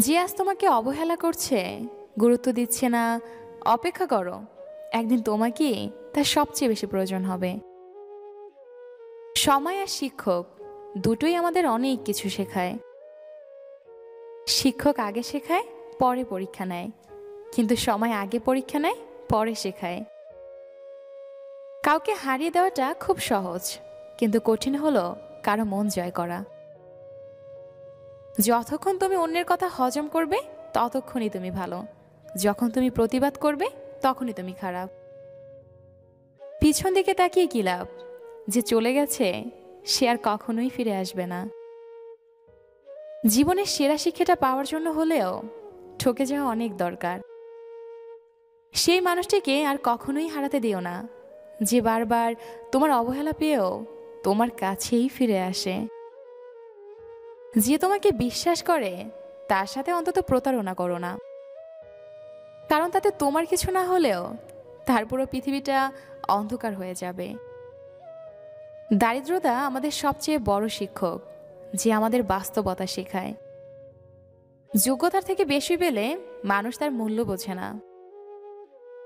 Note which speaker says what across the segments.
Speaker 1: যে আজ তোমাকে অবহেলা করছে, গুরুত্ব দিচ্ছে না, অপেক্ষা করো, একদিন তোমাকে তার সবচেয়ে বেশি প্রয়োজন হবে। সময় আর শিক্ষক দুটোই আমাদের অনেক কিছু শেখায়। শিক্ষক আগে শেখায়, পরে পরীক্ষা নেয়, কিন্তু সময় আগে পরীক্ষা নেয়, পরে শেখায়। কাউকে হারিয়ে দেওয়াটা খুব সহজ, কিন্তু কঠিন হলো কারো মন জয় করা। যতক্ষণ তুমি অন্যের কথা হজম করবে ততক্ষণই তুমি ভালো, যখন তুমি প্রতিবাদ করবে তখনই তুমি খারাপ। পিছন দিকে তাকিয়ে কি লাভ? যে চলে গেছে সে আর কখনোই ফিরে আসবে না। জীবনের সেরা শিক্ষাটা পাওয়ার জন্য হলেও ঠকে যাওয়া অনেক দরকার। সেই মানুষটিকে আর কখনোই হারাতে দিও না, যে বারবার তোমার অবহেলা পেয়েও তোমার কাছেই ফিরে আসে। যে তোমাকে বিশ্বাস করে তার সাথে অন্তত প্রতারণা করো না, কারণ তাতে তোমার কিছু না হলেও তার পুরো পৃথিবীটা অন্ধকার হয়ে যাবে। দারিদ্রতা আমাদের সবচেয়ে বড় শিক্ষক, যে আমাদের বাস্তবতা শেখায়। যোগ্যতার থেকে বেশি পেলে মানুষ তার মূল্য বোঝে না।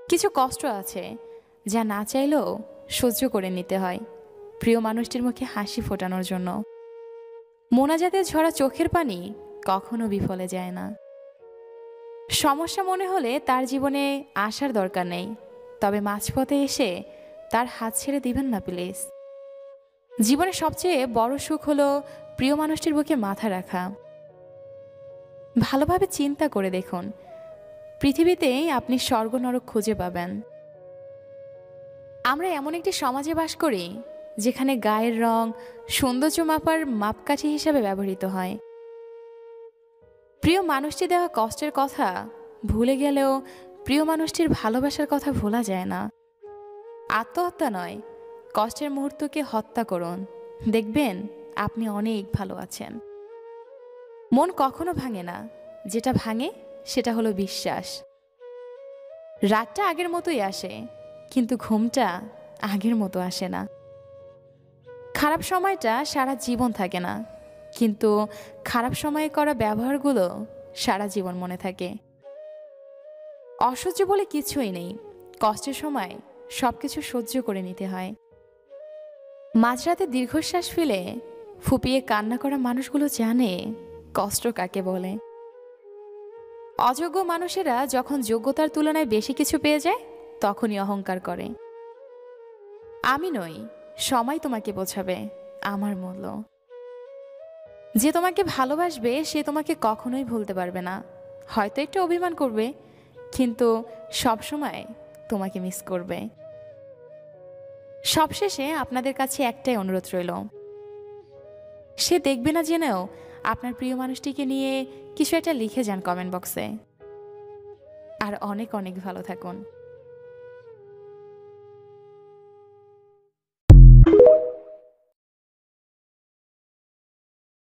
Speaker 1: কিছু কষ্ট আছে যা না চাইলেও সহ্য করে নিতে হয়, প্রিয় মানুষটির মুখে হাসি ফোটানোর জন্য। মোনাজাতে ঝরা চোখের পানি কখনো বিফলে যায় না। সমস্যা মনে হলে তার জীবনে আসার দরকার নেই, তবে মাঝপথে এসে তার হাত ছেড়ে দিবেন না প্লিজ। জীবনের সবচেয়ে বড় সুখ হলো প্রিয় মানুষটির বুকে মাথা রাখা। ভালোভাবে চিন্তা করে দেখুন, পৃথিবীতেই আপনি স্বর্গ নরক খুঁজে পাবেন। আমরা এমন একটি সমাজে বাস করি যেখানে গায়ের রং সৌন্দর্য মাপার মাপকাঠি হিসেবে ব্যবহৃত হয়। প্রিয় মানুষটি দেওয়া কষ্টের কথা ভুলে গেলেও প্রিয় মানুষটির ভালোবাসার কথা ভোলা যায় না। আত্মহত্যা নয়, কষ্টের মুহূর্তকে হত্যা করুন, দেখবেন আপনি অনেক ভালো আছেন। মন কখনো ভাঙে না, যেটা ভাঙে সেটা হলো বিশ্বাস। রাতটা আগের মতোই আসে, কিন্তু ঘুমটা আগের মতো আসে না। খারাপ সময়টা সারা জীবন থাকে না, কিন্তু খারাপ সময়ে করা ব্যবহারগুলো সারা জীবন মনে থাকে। অসহ্য বলে কিছুই নেই, কষ্টের সময় সবকিছু সহ্য করে নিতে হয়। মাঝরাতে দীর্ঘশ্বাস ফেলে ফুপিয়ে কান্না করা মানুষগুলো জানে কষ্ট কাকে বলে। অযোগ্য মানুষেরা যখন যোগ্যতার তুলনায় বেশি কিছু পেয়ে যায় তখনই অহংকার করে। আমি নই, সময় তোমাকে বোঝাবে আমার মূল্য। যে তোমাকে ভালোবাসবে সে তোমাকে কখনোই ভুলতে পারবে না। হয়তো একটু অভিমান করবে, কিন্তু সবসময় তোমাকে মিস করবে। সবশেষে আপনাদের কাছে একটাই অনুরোধ রইল, সে দেখবে না জেনেও আপনার প্রিয় মানুষটিকে নিয়ে কিছু একটা লিখে যান কমেন্ট বক্সে। আর অনেক অনেক ভালো থাকুন।